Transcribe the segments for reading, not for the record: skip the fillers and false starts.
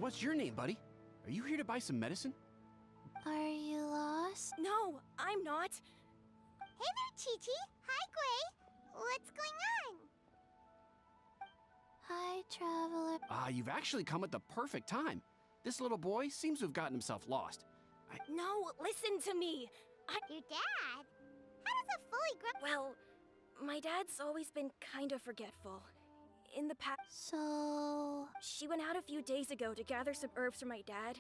What's your name, buddy? Are you here to buy some medicine? Are you lost? No, I'm not. Hey there, Chi-Chi. Hi, Gui. What's going on? Hi, traveler. You've actually come at the perfect time. This little boy seems to have gotten himself lost. No, listen to me. Your dad? How does a fully grown... Well, my dad's always been kind of forgetful. In the past, So... she went out a few days ago to gather some herbs for my dad,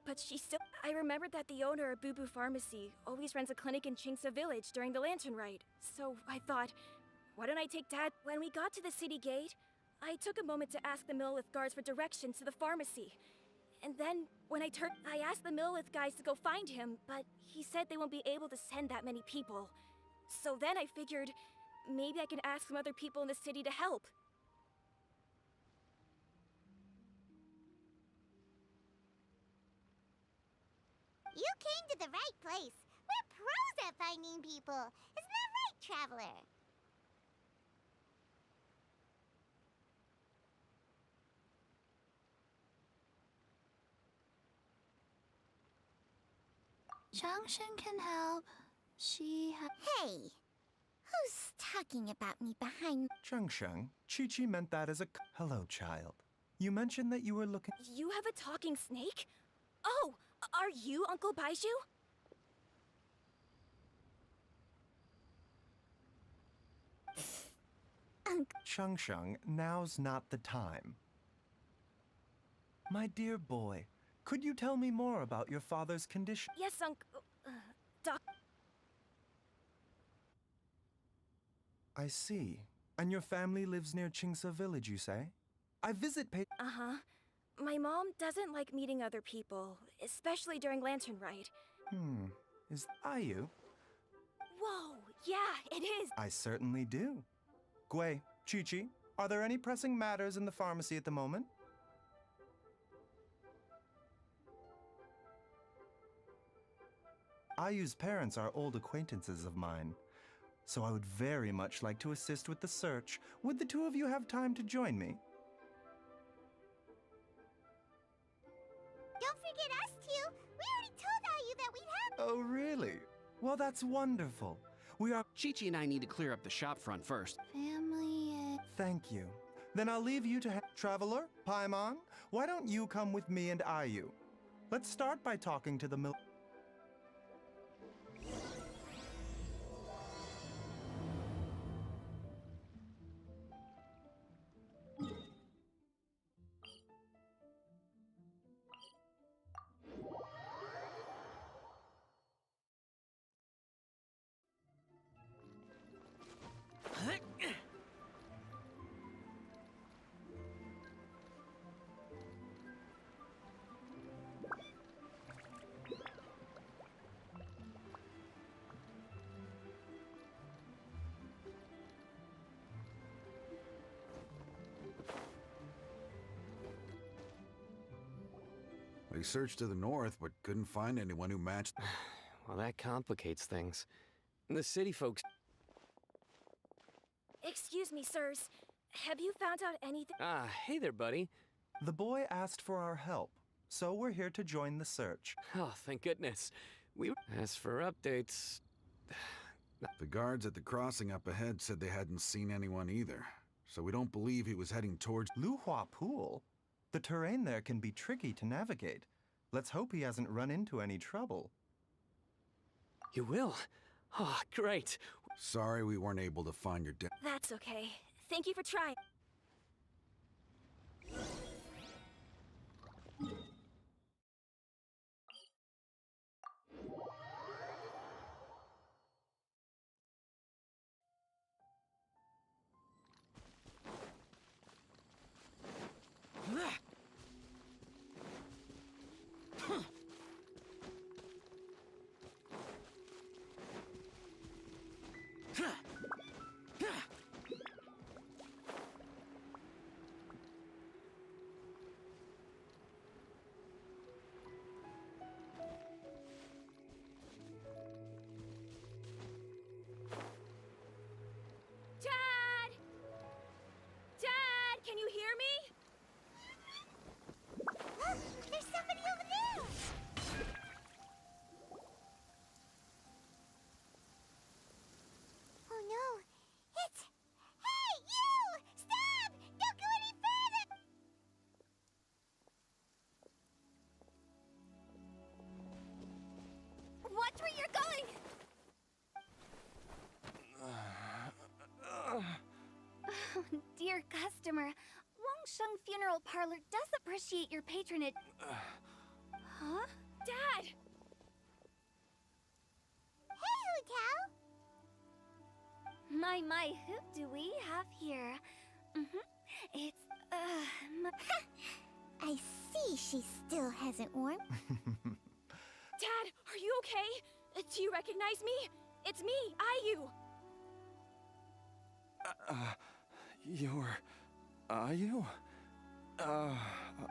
but she still... I remembered that the owner of Boo Boo Pharmacy always runs a clinic in Chingsa Village during the Lantern Rite. So I thought, why don't I take Dad? When we got to the city gate, I took a moment to ask the Millith guards for directions to the pharmacy. And then, when I asked the Millith guys to go find him, but he said they won't be able to send that many people. So then I figured, maybe I can ask some other people in the city to help. You came to the right place. We're pros at finding people. Isn't that right, traveler? Junction can help. She Hey, who's talking about me behind... Zhengsheng, Chi-Chi meant that as a... Hello, child. You mentioned that you were looking... You have a talking snake? Oh, are you Uncle Baiju? Zhengsheng, now's not the time. My dear boy, could you tell me more about your father's condition? Yes, Uncle... Doc... I see. And your family lives near Chingsa Village, you say? I visit Uh-huh. My mom doesn't like meeting other people, especially during Lantern Rite. Are you? Whoa, yeah, it is! I certainly do. Gui, Chi-Chi, are there any pressing matters in the pharmacy at the moment? Ayu's parents are old acquaintances of mine, so I would very much like to assist with the search. Would the two of you have time to join me? Don't forget us two. We already told Ayu that we'd have... Oh, really? Well, that's wonderful. We are... Chi-Chi and I need to clear up the shop front first. family... Thank you. Then I'll leave you to... Traveler, Paimon, why don't you come with me and Ayu? Let's start by talking to the mill... They searched to the north, but couldn't find anyone who matched... Well, that complicates things. The city folks... Excuse me, sirs. Have you found out anything? Hey there, buddy. The boy asked for our help, so we're here to join the search. Oh, thank goodness. As for updates... The guards at the crossing up ahead said they hadn't seen anyone either, so we don't believe he was heading towards... Luhua Pool? The terrain there can be tricky to navigate. Let's hope he hasn't run into any trouble. You will? Oh, great. Sorry we weren't able to find your That's okay. Thank you for trying. customer. Wangsheng Funeral Parlor does appreciate your patronage. Huh? Dad! Hey, Hu Tao! My, who do we have here? It's, I see she still hasn't warmed. Dad, are you okay? Do you recognize me? It's me, Ayu! Are you?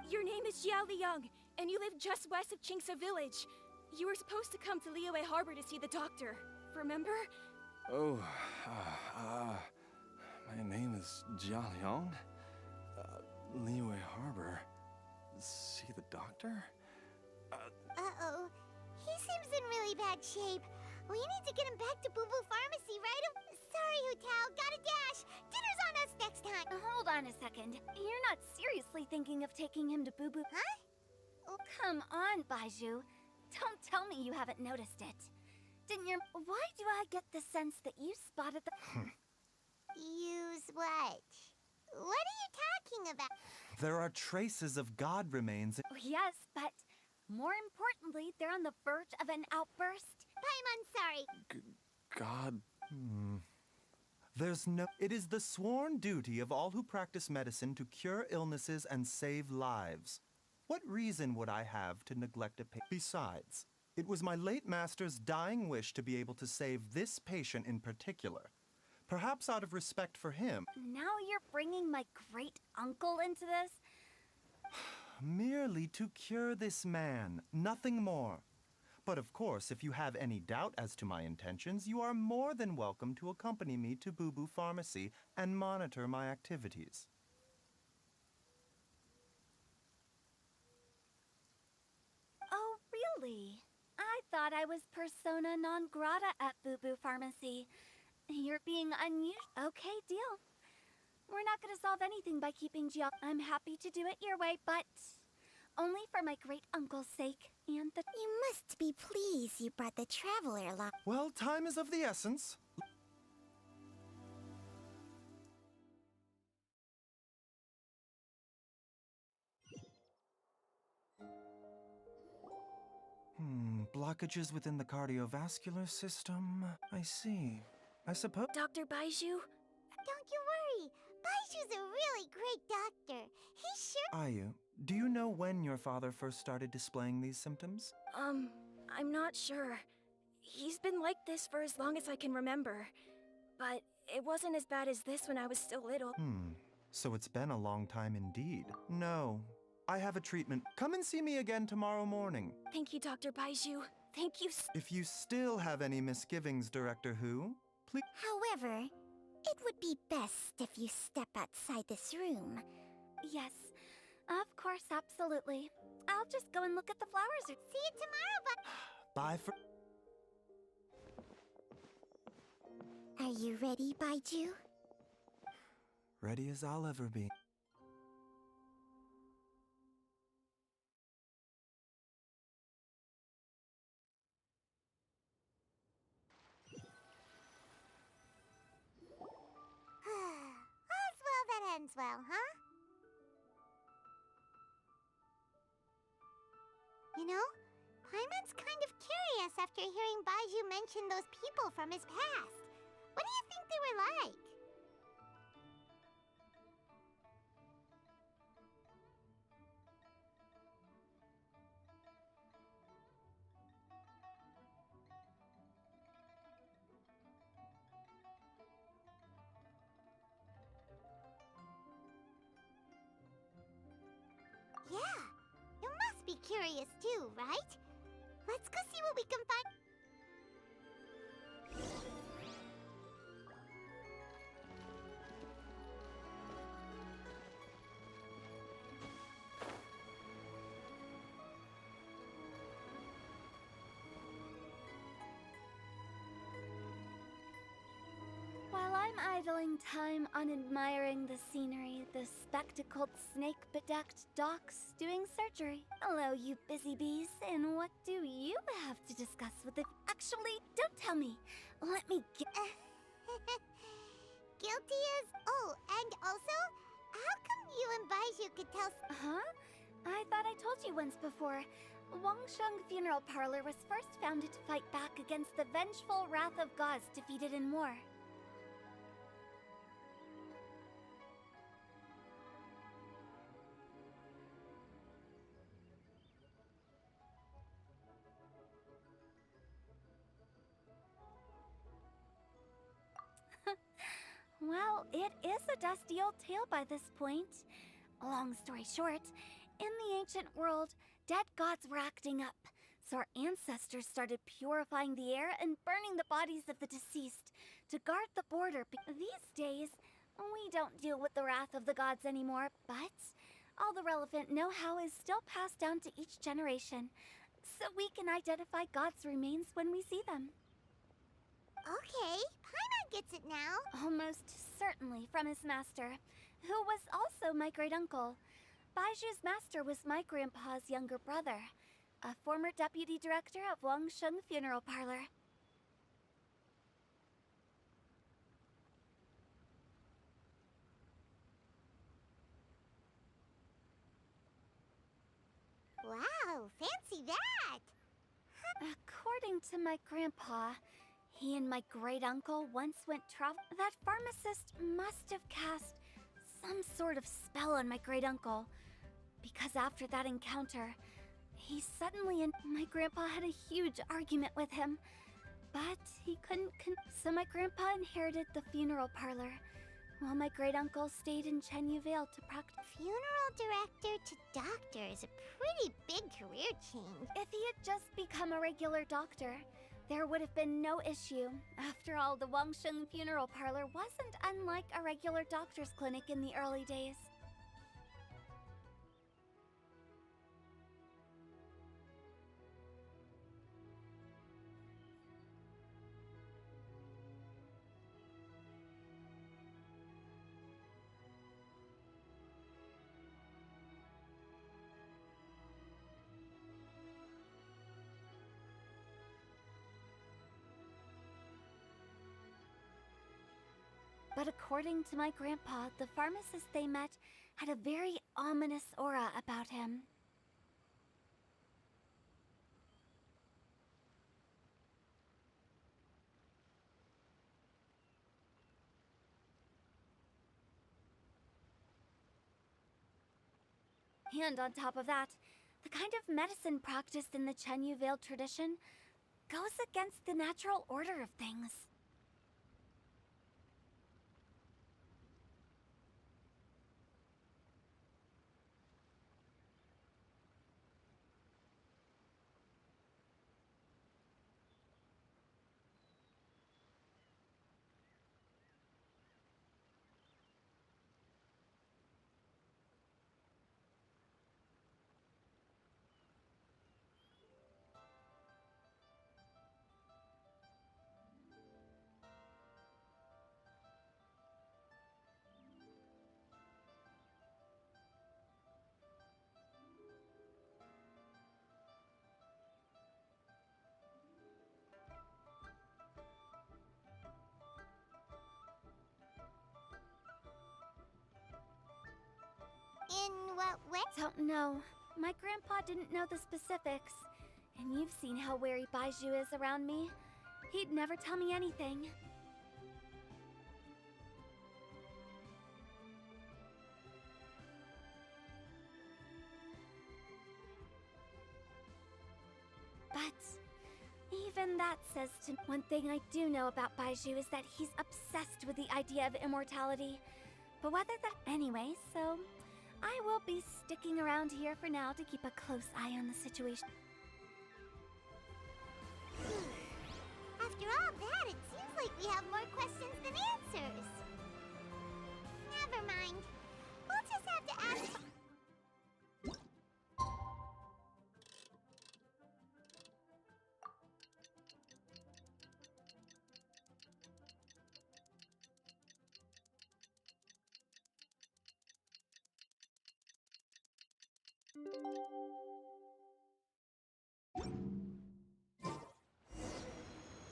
Your name is Jia Liang, and you live just west of Qingsa Village. You were supposed to come to Liyue Harbor to see the doctor, remember? Oh, my name is Jia Liang. Liyue Harbor. See the doctor? Uh-oh. He seems in really bad shape. We need to get him back to Boo Boo Pharmacy right Sorry, Hu Tao. Gotta dash. Dinner's on us next time. hold on a second. You're not seriously thinking of taking him to Boo Boo? Huh? Oh, come on, Baiju. Don't tell me you haven't noticed it. Didn't your... Why do I get the sense that you spotted the... Use what? What are you talking about? There are traces of God remains. Oh, yes, but more importantly, they're on the verge of an outburst. I'm sorry. God. There's no. It is the sworn duty of all who practice medicine to cure illnesses and save lives. What reason would I have to neglect a patient? Besides, it was my late master's dying wish to be able to save this patient in particular. Perhaps out of respect for him. Now you're bringing my great-uncle into this? Merely to cure this man, nothing more. But of course, if you have any doubt as to my intentions, you are more than welcome to accompany me to Boo Boo Pharmacy and monitor my activities. Oh, really? I thought I was persona non grata at Boo Boo Pharmacy. You're being unusual. Okay, deal. We're not gonna solve anything by keeping Gio. I'm happy to do it your way, but only for my great-uncle's sake and the... You must be pleased you brought the traveler along. Well, time is of the essence. Blockages within the cardiovascular system. I see. I suppose. Dr. Baiju? Don't you worry. Baiju's a really great doctor. He's sure... Ayu, do you know when your father first started displaying these symptoms? I'm not sure. He's been like this for as long as I can remember. But it wasn't as bad as this when I was still little. So it's been a long time indeed. No, I have a treatment. Come and see me again tomorrow morning. Thank you, Dr. Baiju. Thank you If you still have any misgivings, Director Who, please... However, it would be best if you step outside this room. Yes, of course, absolutely. I'll just go and look at the flowers. See you tomorrow, Bye for... Are you ready, Baiju? Ready as I'll ever be. All's well that ends well, huh? You know, Paimon's kind of curious after hearing Baiju mention those people from his past. What do you think they were like? Yeah, you must be curious too, right? Let's go see what we can find. While I'm idling time on admiring the scenery, the spectacled snake-bedecked docs doing surgery. Hello, you busy bees, and what do you have to discuss with the... Actually, don't tell me. Let me get... guilty as... Oh, and also, how come you and Baiju could tell... Huh? I thought I told you once before. Wangsheng Funeral Parlor was first founded to fight back against the vengeful wrath of gods defeated in war. Well, it is a dusty old tale by this point. Long story short, in the ancient world, dead gods were acting up, so our ancestors started purifying the air and burning the bodies of the deceased to guard the border. These days, we don't deal with the wrath of the gods anymore, but all the relevant know-how is still passed down to each generation, so we can identify gods' remains when we see them. Okay, Paimon gets it now. Almost certainly from his master, who was also my great-uncle. Baiju's master was my grandpa's younger brother, a former deputy director of Wangsheng Funeral Parlor. Wow, fancy that! According to my grandpa, he and my great-uncle once went travel. That pharmacist must have cast some sort of spell on my great-uncle, because after that encounter, he suddenly and my grandpa had a huge argument with him, but he couldn't so my grandpa inherited the funeral parlor, while my great-uncle stayed in Chenyu Vale to practice. Funeral director to doctor is a pretty big career change. If he had just become a regular doctor, there would have been no issue. After all, the Wangsheng Funeral Parlor wasn't unlike a regular doctor's clinic in the early days. But according to my grandpa, the pharmacist they met had a very ominous aura about him. And on top of that, the kind of medicine practiced in the Chenyu Vale tradition goes against the natural order of things. In what way? Don't know. My grandpa didn't know the specifics. And you've seen how wary Baiju is around me. He'd never tell me anything. But even that says to one thing I do know about Baiju is that he's obsessed with the idea of immortality. But whether that... Anyway, so I will be sticking around here for now to keep a close eye on the situation. After all that, it seems like we have more questions than answers. Never mind. We'll just have to ask...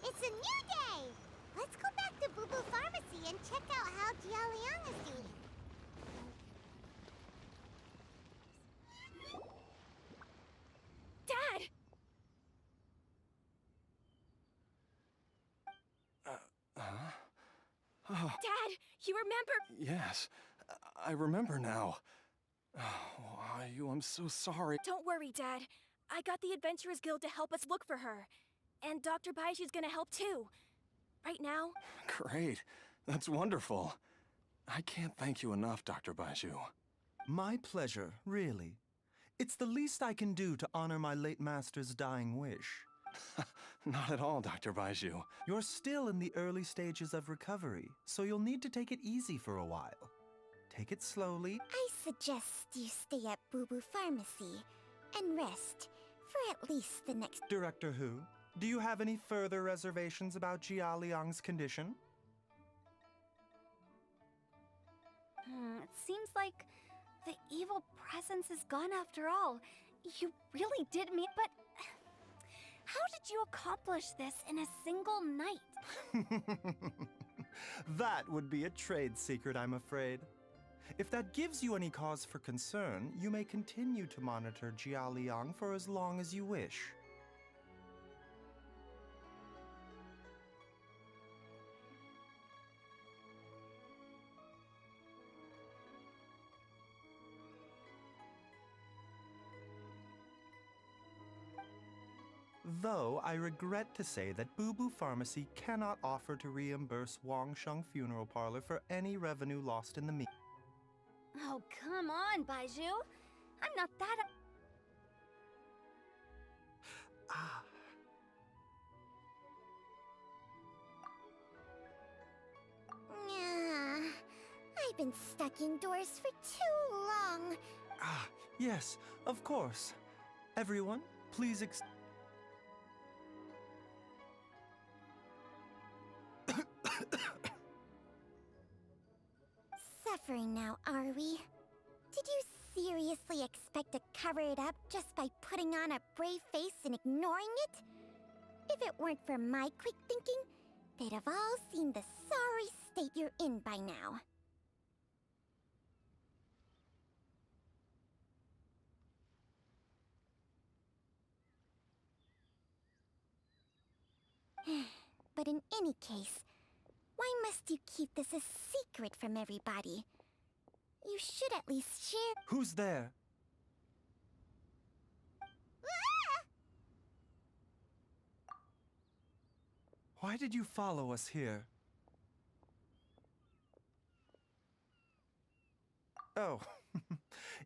It's a new day! Let's go back to Boo Boo Pharmacy and check out how Jialiang is doing. Dad! Oh, Dad, you remember? yes. I remember now. Oh, Ayu, I'm so sorry. Don't worry, Dad. I got the Adventurers Guild to help us look for her. And Dr. Baiju's gonna help too. Right now, Great. That's wonderful. I can't thank you enough, Dr. Baiju. My pleasure, really. It's the least I can do to honor my late master's dying wish. Not at all, Dr. Baiju. You're still in the early stages of recovery, so you'll need to take it easy for a while. Take it slowly. I suggest you stay at Boo Boo Pharmacy and rest for at least the next. Director Hu, do you have any further reservations about Jia Liang's condition? It seems like the evil presence is gone after all. You really did meet, but how did you accomplish this in a single night? That would be a trade secret, I'm afraid. If that gives you any cause for concern, you may continue to monitor Jia Liang for as long as you wish. Though I regret to say that Boo Boo Pharmacy cannot offer to reimburse Wang Sheng Funeral Parlor for any revenue lost in the meeting. Oh, come on, Baiju. I'm not that. Ah. I've been stuck indoors for too long. Ah, yes, of course. Everyone, please Suffering now, are we? Did you seriously expect to cover it up just by putting on a brave face and ignoring it? If it weren't for my quick thinking, they'd have all seen the sorry state you're in by now. But in any case, why must you keep this a secret from everybody? You should at least share. Who's there? Why did you follow us here? Oh,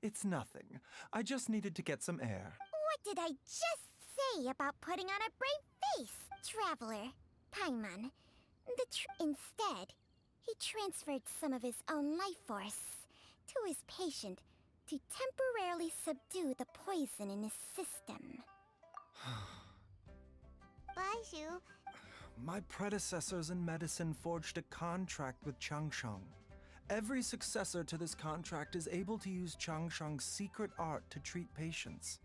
it's nothing. I just needed to get some air. What did I just say about putting on a brave face? Traveler, Paimon. Instead, he transferred some of his own life force to his patient to temporarily subdue the poison in his system. Baiju. My predecessors in medicine forged a contract with Changsheng. Every successor to this contract is able to use Changsheng's secret art to treat patients.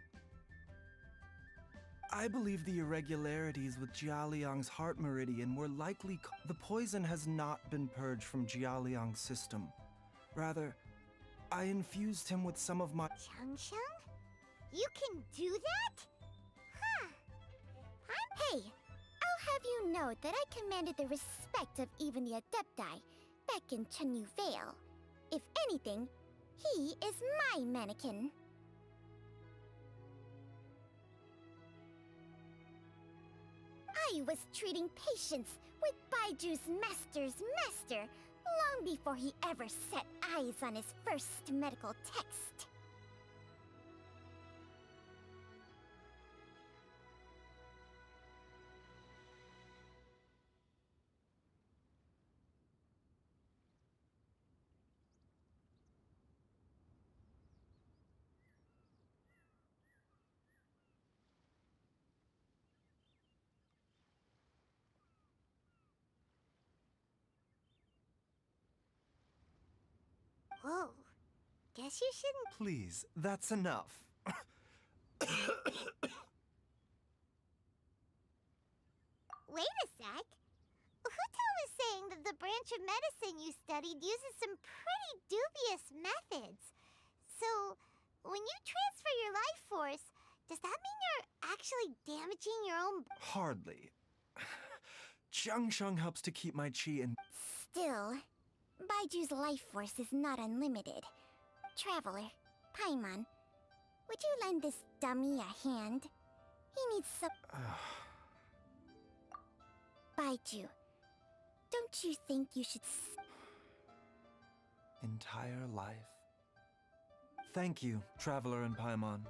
I believe the irregularities with Jia Liang's heart meridian were likely. The poison has not been purged from Jia Liang's system. Rather, I infused him with some of my. Changsheng? You can do that? Huh. Hey, I'll have you know that I commanded the respect of even the Adepti back in Chenyu Vale. If anything, he is my mannequin. I was treating patients with Baiju's master's master long before he ever set eyes on his first medical text. Whoa. Guess you shouldn't. Please, that's enough. Wait a sec. Kuto was saying that the branch of medicine you studied uses some pretty dubious methods. So, when you transfer your life force, does that mean you're actually damaging your own... Hardly. Jiangsheng helps to keep my chi in... Still, Baiju's life force is not unlimited. Traveler, Paimon, would you lend this dummy a hand? He needs some... Baiju, don't you think you should... Entire life. Thank you, Traveler and Paimon.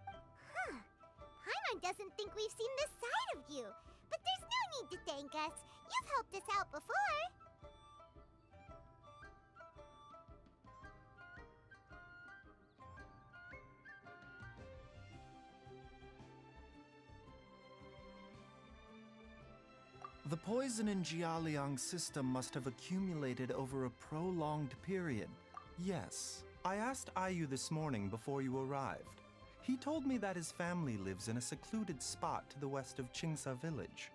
Huh. Paimon doesn't think we've seen this side of you. But there's no need to thank us. You've helped us out before. The poison in Jialiang's system must have accumulated over a prolonged period. Yes, I asked Ayu this morning before you arrived. He told me that his family lives in a secluded spot to the west of Qingsa village.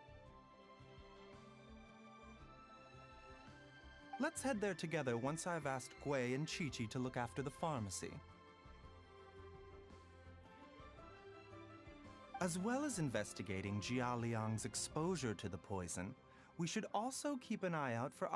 Let's head there together once I've asked Gui and Chi-Chi to look after the pharmacy. As well as investigating Jialiang's exposure to the poison, we should also keep an eye out for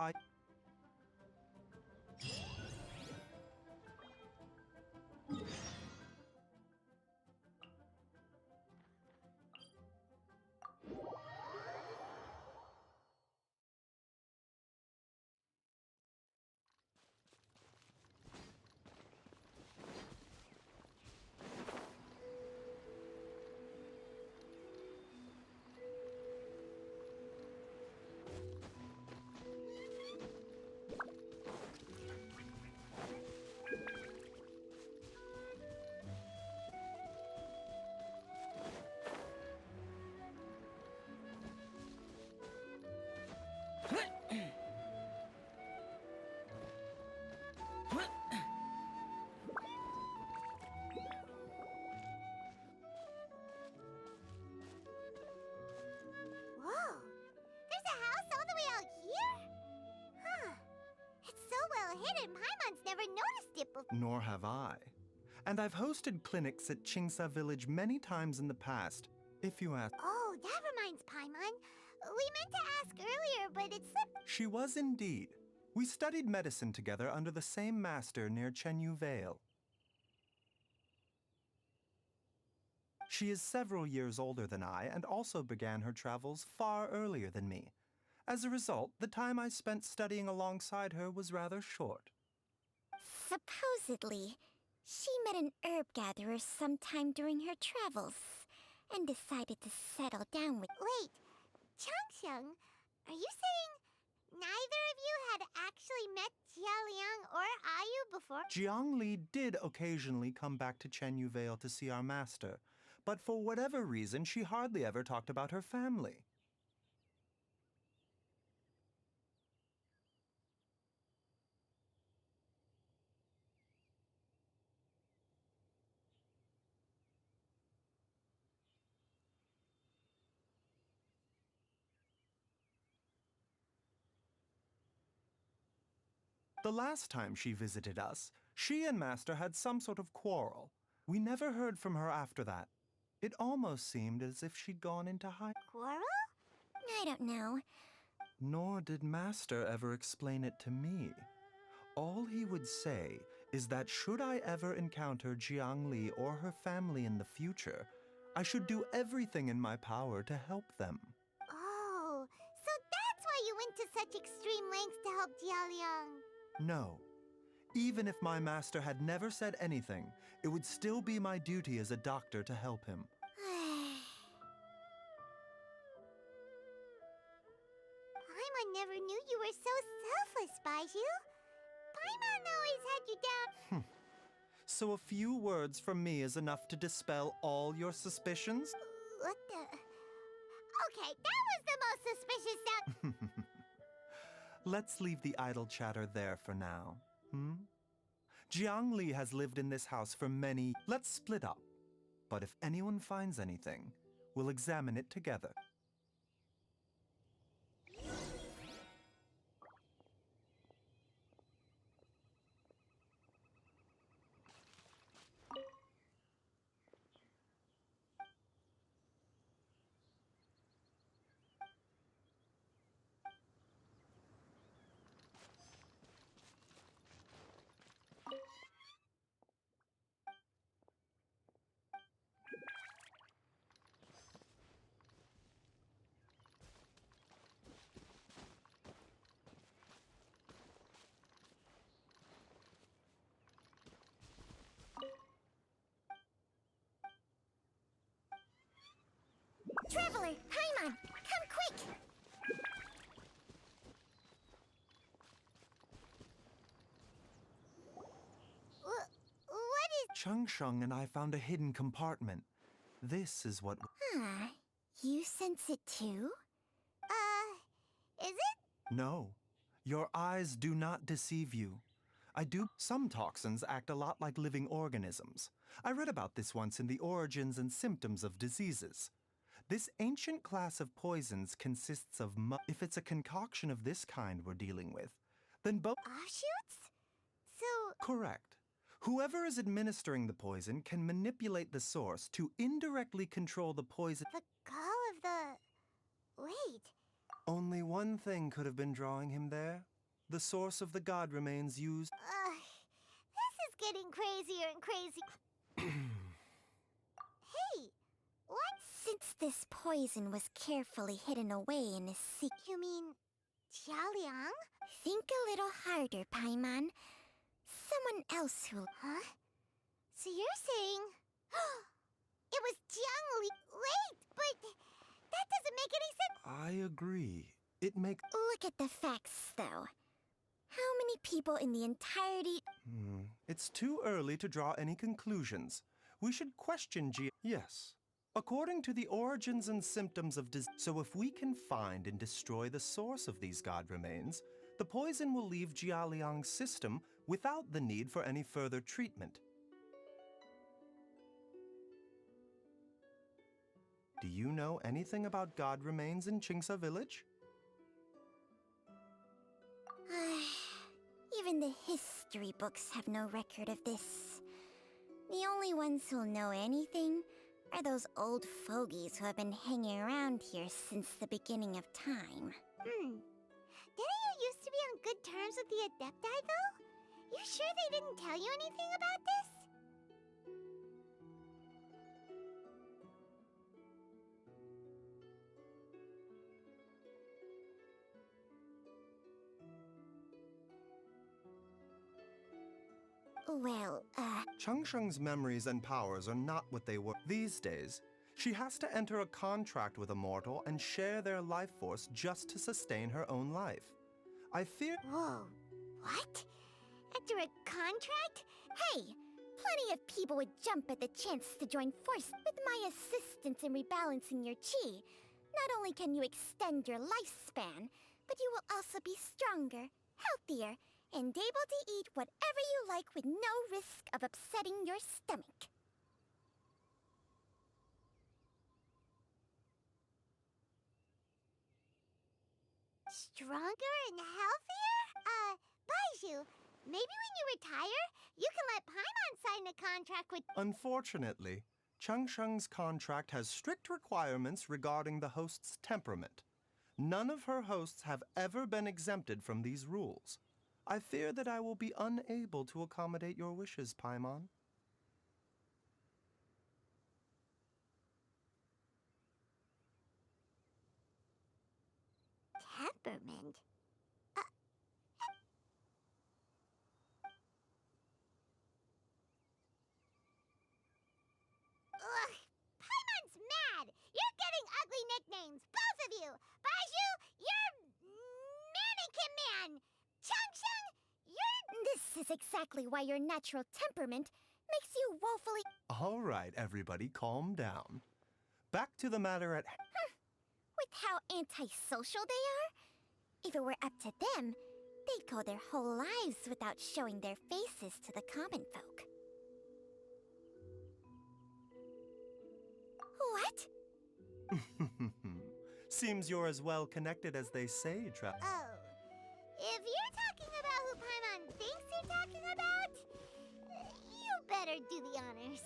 Whoa! There's a house all the way out here? Huh. It's so well hidden, Paimon's never noticed it before. Nor have I. And I've hosted clinics at Qingsa village many times in the past, if you ask. Oh, that reminds Paimon. We meant to ask earlier, but it slipped. She was indeed. We studied medicine together under the same master near Chenyu Vale. She is several years older than I and also began her travels far earlier than me. As a result, the time I spent studying alongside her was rather short. Supposedly, she met an herb gatherer sometime during her travels and decided to settle down with... Wait, Changsheng, are you saying neither of you had actually met Jialiang or Ayu before? Jiang Li did occasionally come back to Chenyu Vale to see our master, but for whatever reason, she hardly ever talked about her family. The last time she visited us, she and Master had some sort of quarrel. We never heard from her after that. It almost seemed as if she'd gone into hiding. Quarrel? I don't know. Nor did Master ever explain it to me. All he would say is that should I ever encounter Jiang Li or her family in the future, I should do everything in my power to help them. Oh, so that's why you went to such extreme lengths to help Jialiang. No. Even if my master had never said anything, it would still be my duty as a doctor to help him. Paimon never knew you were so selfless, Baiju. Paimon always had you down. So a few words from me is enough to dispel all your suspicions? What the... Okay, that was the most suspicious sound... Let's leave the idle chatter there for now. Jiang Li has lived in this house for many... Let's split up. But if anyone finds anything, we'll examine it together. Changsheng and I found a hidden compartment. This is what... Huh. You sense it too? Is it? No. Your eyes do not deceive you. Some toxins act a lot like living organisms. I read about this once in the Origins and Symptoms of Diseases. This ancient class of poisons consists of If it's a concoction of this kind we're dealing with, then both... Offshoots? So, Correct. Whoever is administering the poison can manipulate the source to indirectly control the poison. the call of the... Wait. Only one thing could have been drawing him there. The source of the god remains used... This is getting crazier and crazy. Hey, what? Since this poison was carefully hidden away in a secret... You mean... Jialiang? Think a little harder, Paimon. Someone else who... Huh? So you're saying... it was Jiang Li... Wait, but... That doesn't make any sense. I agree. It makes... Look at the facts, though. How many people in the entirety... It's too early to draw any conclusions. We should question Yes. According to the Origins and Symptoms of Disease... So if we can find and destroy the source of these god remains, the poison will leave Jialiang's system without the need for any further treatment. Do you know anything about god remains in Qingsa village? Even the history books have no record of this. The only ones who'll know anything are those old fogies who have been hanging around here since the beginning of time. Didn't you used to be on good terms with the Adepti, though? You sure they didn't tell you anything about this? Well, Changsheng's memories and powers are not what they were. These days, she has to enter a contract with a mortal and share their life force just to sustain her own life. I fear... Whoa, what? After a contract? Hey, plenty of people would jump at the chance to join forces. With my assistance in rebalancing your chi, not only can you extend your lifespan, but you will also be stronger, healthier, and able to eat whatever you like with no risk of upsetting your stomach. Stronger and healthier? Baiju, maybe when you retire, you can let Paimon sign a contract with... Unfortunately, Changsheng's contract has strict requirements regarding the host's temperament. None of her hosts have ever been exempted from these rules. I fear that I will be unable to accommodate your wishes, Paimon. Temperament? Ugh! Paimon's mad! You're getting ugly nicknames, both of you! Baiju, you're... Mannequin Man! Changsheng, you're... This is exactly why your natural temperament makes you woefully... All right, everybody, calm down. Back to the matter at... With how antisocial they are? If it were up to them, they'd go their whole lives without showing their faces to the common folk. What? Seems you're as well connected as they say, Oh. If you're talking about who Paimon thinks you're talking about, you better do the honors.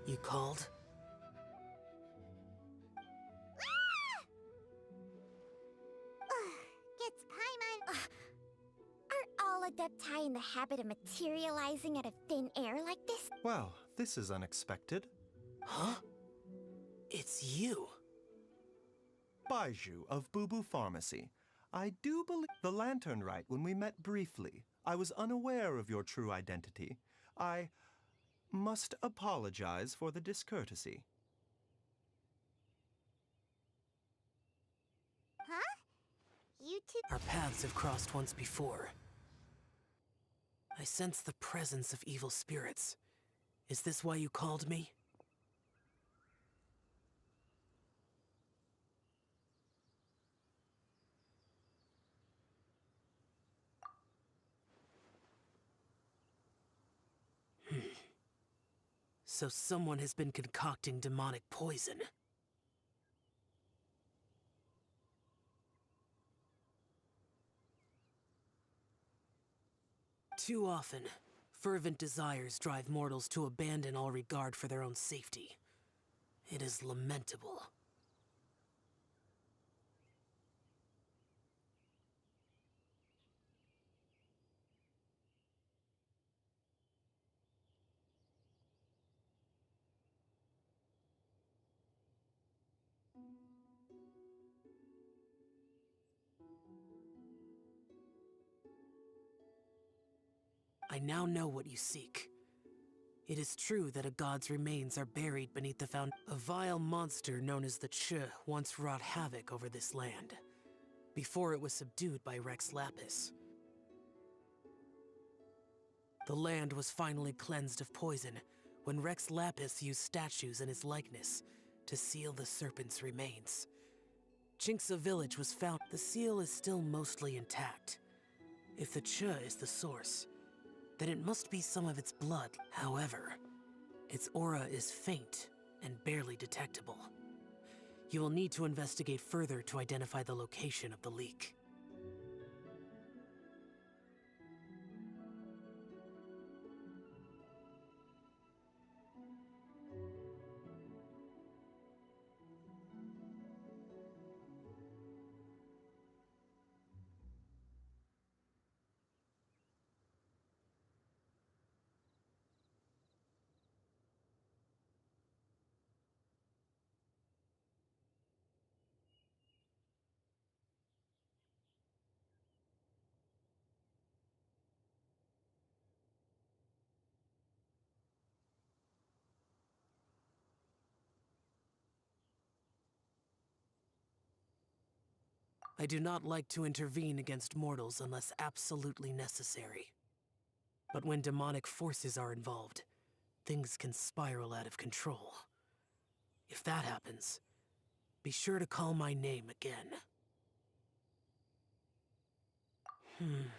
You called? Gets Paimon... Are all Adepti in the habit of materializing out of thin air like this? Well, this is unexpected. Huh? It's you. Baiju of Boo Boo Pharmacy. I do believe the Lantern Rite when we met briefly. I was unaware of your true identity. Must apologize for the discourtesy. Huh? You two... Our paths have crossed once before. I sense the presence of evil spirits. Is this why you called me? So someone has been concocting demonic poison. Too often, fervent desires drive mortals to abandon all regard for their own safety. It is lamentable. I now know what you seek. It is true that a god's remains are buried beneath the found. A vile monster known as the Ch once wrought havoc over this land, before it was subdued by Rex Lapis. The land was finally cleansed of poison when Rex Lapis used statues in his likeness to seal the serpent's remains. Chinxa village was found. The seal is still mostly intact. If the Ch is the source, then it must be some of its blood. However, its aura is faint and barely detectable. You will need to investigate further to identify the location of the leak. I do not like to intervene against mortals unless absolutely necessary. But when demonic forces are involved, things can spiral out of control. If that happens, be sure to call my name again. Hmm?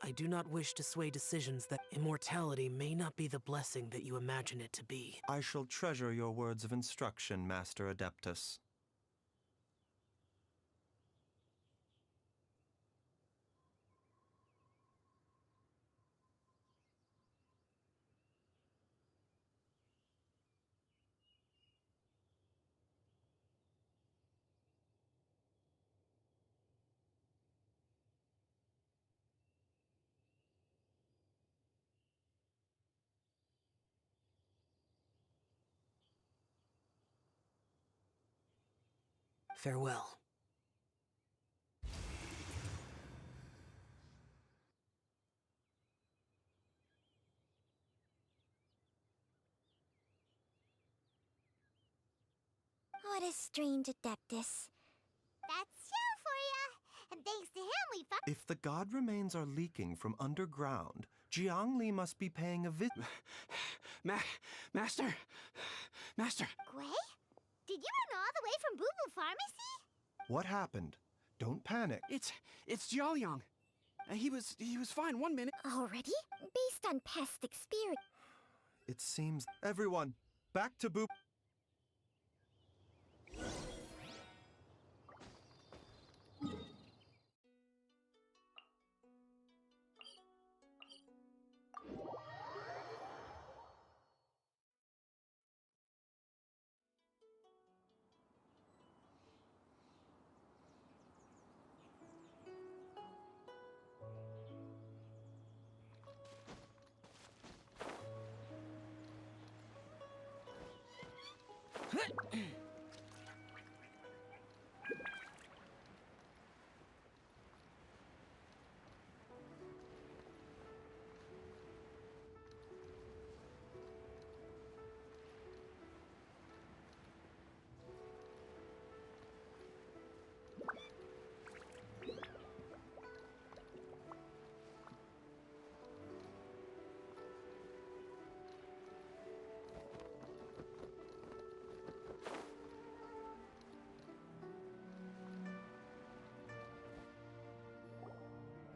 I do not wish to sway decisions that immortality may not be the blessing that you imagine it to be. I shall treasure your words of instruction, Master Adeptus. Farewell. What a strange Adeptus. That's you for ya! And thanks to him, we found... If the god remains are leaking from underground, Jiangli must be paying a visit. Master? Master! Gui? Did you run all the way from Boo Boo Pharmacy? What happened? Don't panic. It's Jiaoliang. He was fine 1 minute. Already? Based on past experience. It seems... Everyone, back to Boo...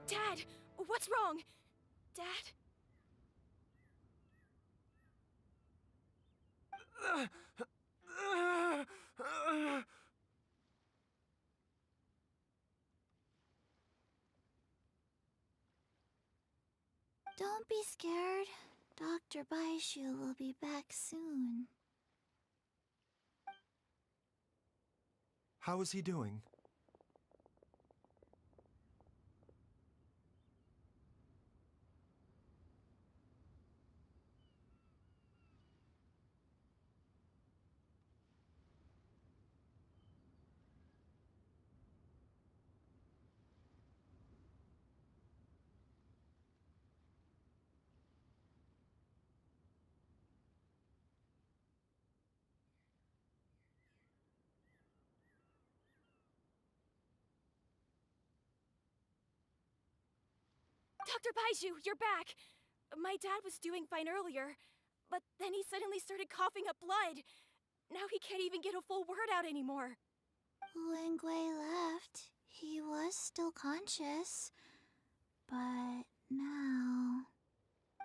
Dad, what's wrong? Dad? Don't be scared. Dr. Baishu will be back soon. How is he doing? Dr. Baiju, you're back! My dad was doing fine earlier, but then he suddenly started coughing up blood. Now he can't even get a full word out anymore. When Gui left, he was still conscious. But now...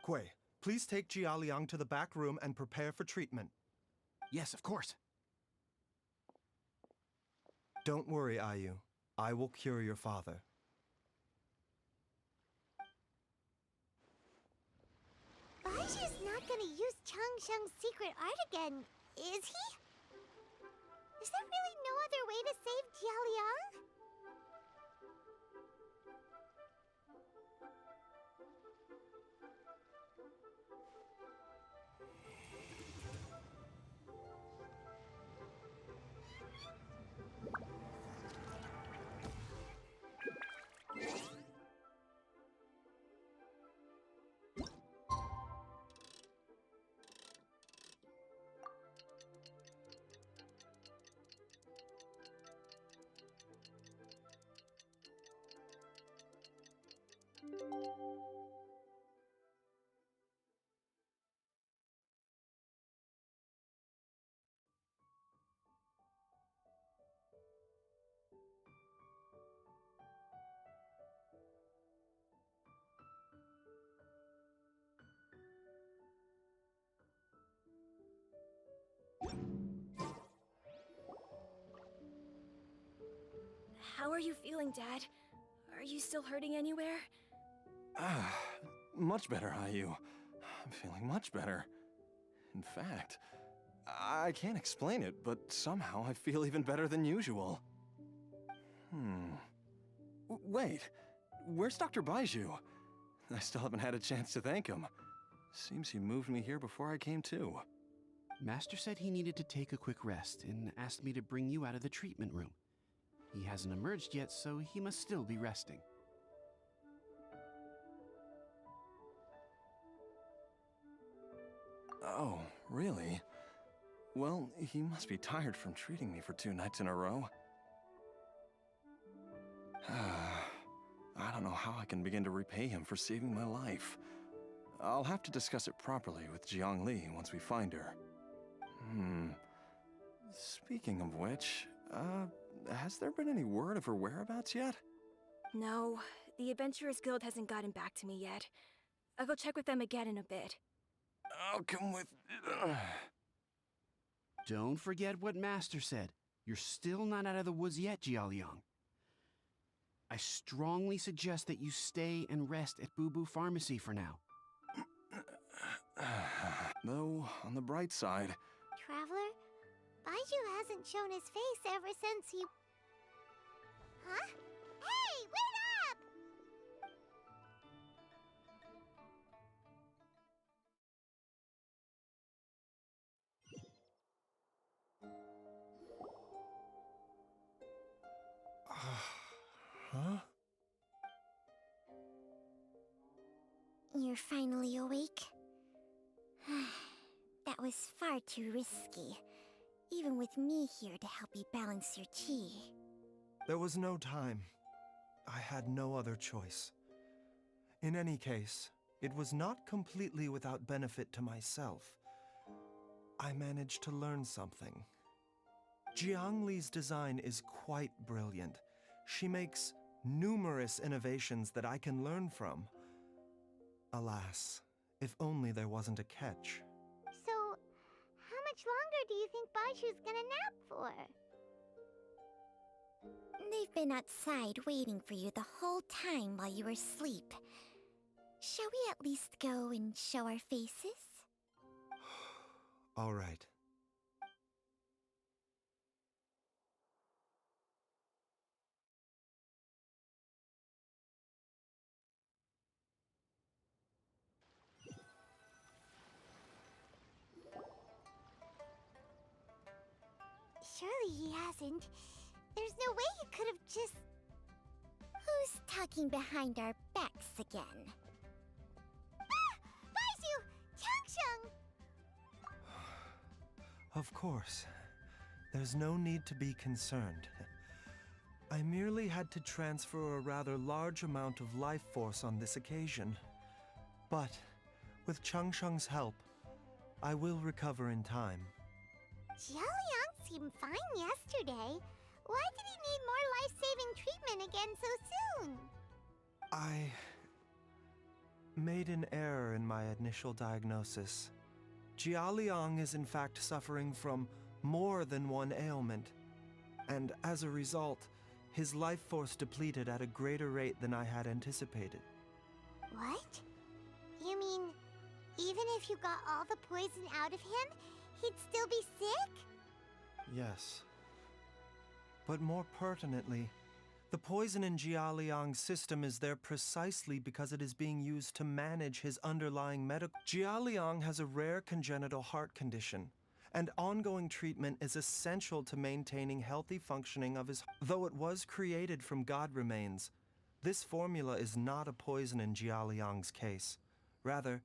Gui, please take Jiaoliang to the back room and prepare for treatment. Yes, of course. Don't worry, Ayu. I will cure your father. Baiju's not gonna use Changsheng's secret art again, is he? Is there really no other way to save Jiaoliang? How are you feeling, Dad? Are you still hurting anywhere? Much better, Ayu. I'm feeling much better. In fact, I can't explain it, but somehow I feel even better than usual. Wait, where's Dr. Baiju? I still haven't had a chance to thank him. Seems he moved me here before I came to. Master said he needed to take a quick rest and asked me to bring you out of the treatment room. He hasn't emerged yet, so he must still be resting. Oh, really? Well, he must be tired from treating me for 2 nights in a row. I don't know how I can begin to repay him for saving my life. I'll have to discuss it properly with Jiang Li once we find her. Speaking of which, has there been any word of her whereabouts yet? No, the Adventurers Guild hasn't gotten back to me yet. I'll go check with them again in a bit. I'll come with... Don't forget what Master said. You're still not out of the woods yet, Jialiang. I strongly suggest that you stay and rest at Boo Boo Pharmacy for now. Though, on the bright side... Traveler, Baiju hasn't shown his face ever since he... Huh? Hey, wait up! Huh? You're finally awake? That was far too risky. Even with me here to help you balance your chi. There was no time. I had no other choice. In any case, it was not completely without benefit to myself. I managed to learn something. Jiang Li's design is quite brilliant. She makes numerous innovations that I can learn from. Alas, if only there wasn't a catch. So, how much longer do you think Baiju's gonna nap for? They've been outside waiting for you the whole time while you were asleep. Shall we at least go and show our faces? All right. Surely he hasn't. There's no way he could have just... Who's talking behind our backs again? Ah! Baiju! Changsheng! Of course. There's no need to be concerned. I merely had to transfer a rather large amount of life force on this occasion. But, with Changsheng's help, I will recover in time. Jialiang seemed fine yesterday. Why did he need more life-saving treatment again so soon? I made an error in my initial diagnosis. Jialiang is in fact suffering from more than one ailment, and as a result, his life force depleted at a greater rate than I had anticipated. What? You mean, even if you got all the poison out of him, he'd still be sick? Yes. But more pertinently, the poison in Jialiang's system is there precisely because it is being used to manage his underlying medical... Jialiang has a rare congenital heart condition, and ongoing treatment is essential to maintaining healthy functioning of his... Though it was created from god remains, this formula is not a poison in Jialiang's case. Rather,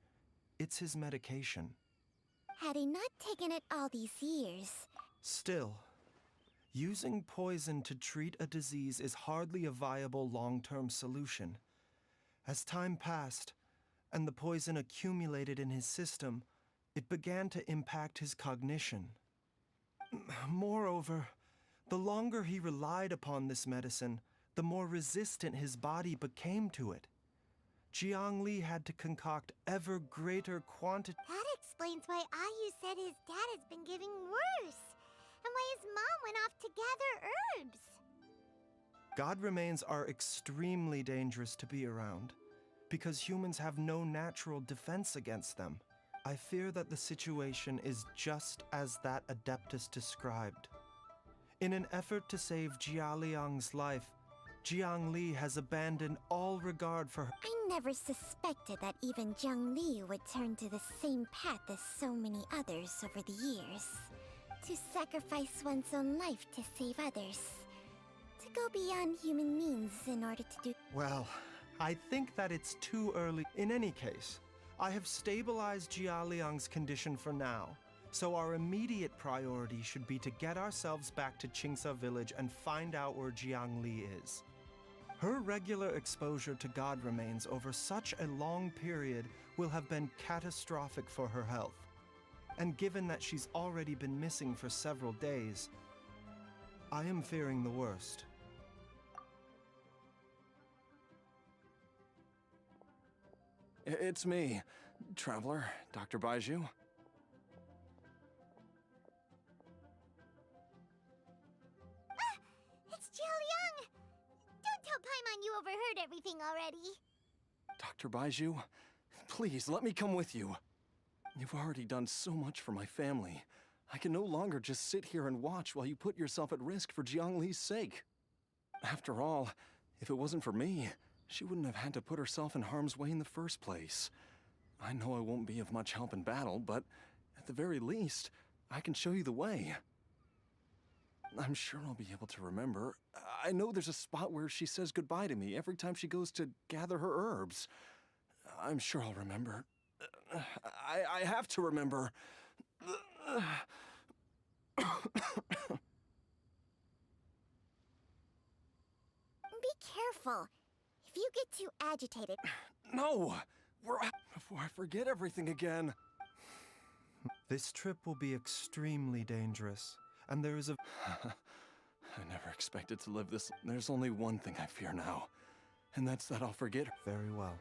it's his medication. Had he not taken it all these years... Still, using poison to treat a disease is hardly a viable long-term solution. As time passed, and the poison accumulated in his system, it began to impact his cognition. Moreover, the longer he relied upon this medicine, the more resistant his body became to it. Jiang Li had to concoct ever greater quantity... That explains why Ayu said his dad has been getting worse, and why his mom went off to gather herbs. God remains are extremely dangerous to be around, because humans have no natural defense against them. I fear that the situation is just as that Adeptus described. In an effort to save Jialiang's life, Jiang Li has abandoned all regard for her. I never suspected that even Jiang Li would turn to the same path as so many others over the years. To sacrifice one's own life to save others. To go beyond human means in order to do... Well, I think that it's too early. In any case, I have stabilized Jialiang's condition for now, so our immediate priority should be to get ourselves back to Qingce village and find out where Jiang Li is. Her regular exposure to god remains over such a long period will have been catastrophic for her health. And given that she's already been missing for several days, I am fearing the worst. It's me, Traveler, Dr. Baiju. It's Jialiang! Don't tell Paimon you overheard everything already. Dr. Baiju, please let me come with you. You've already done so much for my family. I can no longer just sit here and watch while you put yourself at risk for Jiangli's sake. After all, if it wasn't for me, she wouldn't have had to put herself in harm's way in the first place. I know I won't be of much help in battle, but at the very least, I can show you the way. I'm sure I'll be able to remember. I know there's a spot where she says goodbye to me every time she goes to gather her herbs. I'm sure I'll remember. I have to remember. Be careful. If you get too agitated... No! Before I forget everything again. This trip will be extremely dangerous, and there is a... I never expected to live this. There's only one thing I fear now, and that's that I'll forget her. Very well.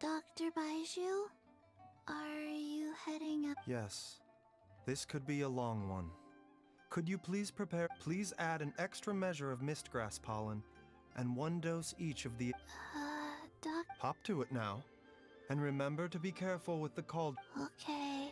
Dr. Baiju, are you heading up? Yes. This could be a long one. Could you please add an extra measure of mistgrass pollen, and 1 dose each of the... Doc... Hop to it now. And remember to be careful with the cold... Okay.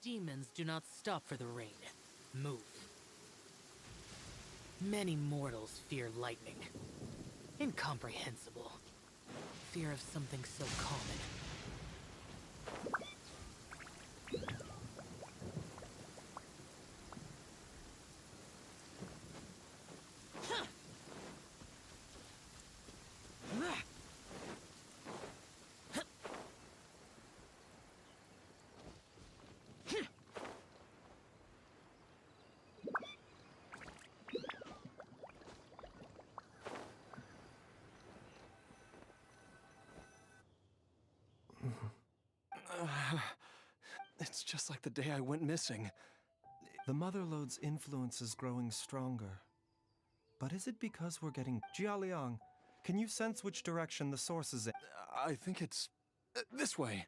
Demons do not stop for the rain. Move. Many mortals fear lightning. Incomprehensible. Fear of something so common. It's just like the day I went missing. The Motherlode's influence is growing stronger. But is it because we're getting... Jialiang, can you sense which direction the source is in? I think it's... this way.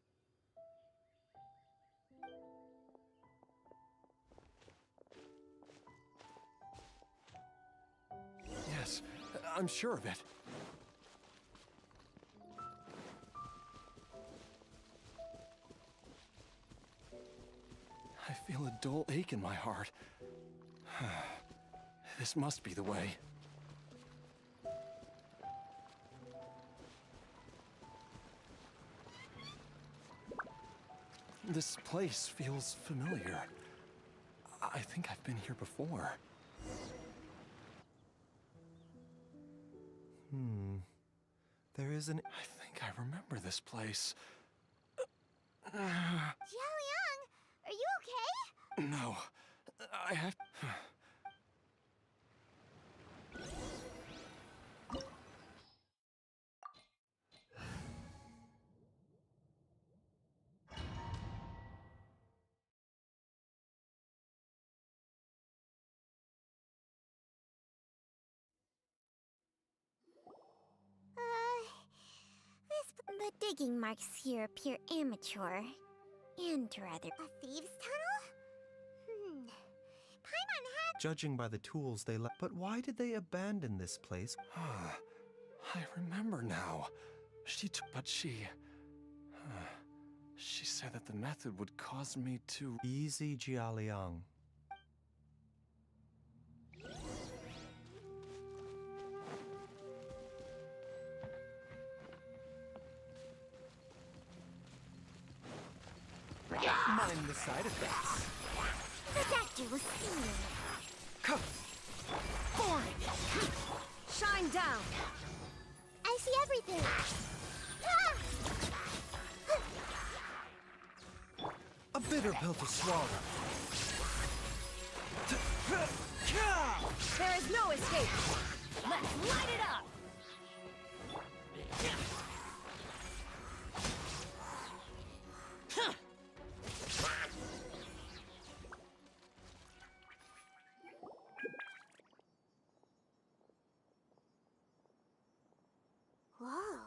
Yes, I'm sure of it. I feel a dull ache in my heart. This must be the way. This place feels familiar. I think I've been here before. There is an... I think I remember this place. Jialiang, are you okay? No, I have... The digging marks here appear amateur. And rather... A thieves' tunnel? Paimon had... Judging by the tools they left... But why did they abandon this place? I remember now. But she said that the method would cause me to... Easy, Jialiang. Mind the side effects. The doctor will see you now. Shine down! I see everything. A bitter pill to swallow. There is no escape! Let's light it up! Whoa,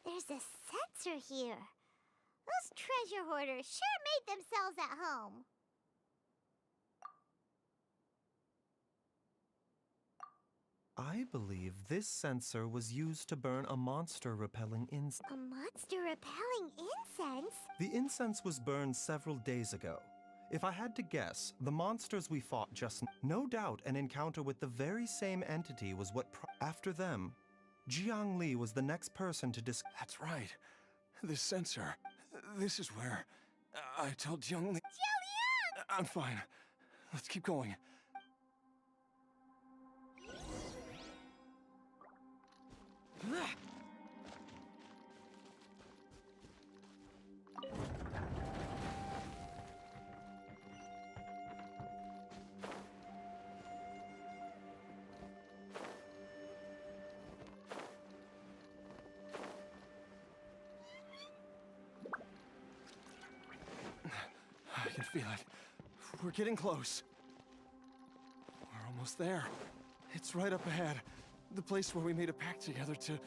there's a sensor here. Those treasure hoarders sure made themselves at home. I believe this sensor was used to burn a monster-repelling incense. A monster-repelling incense? The incense was burned several days ago. If I had to guess, the monsters we fought no doubt an encounter with the very same entity was what after them, Jiang Li was the next person to That's right. This sensor. This is where I told Jiang Li. I'm fine. Let's keep going. I can feel it. We're getting close. We're almost there. It's right up ahead. The place where we made a pact together to... We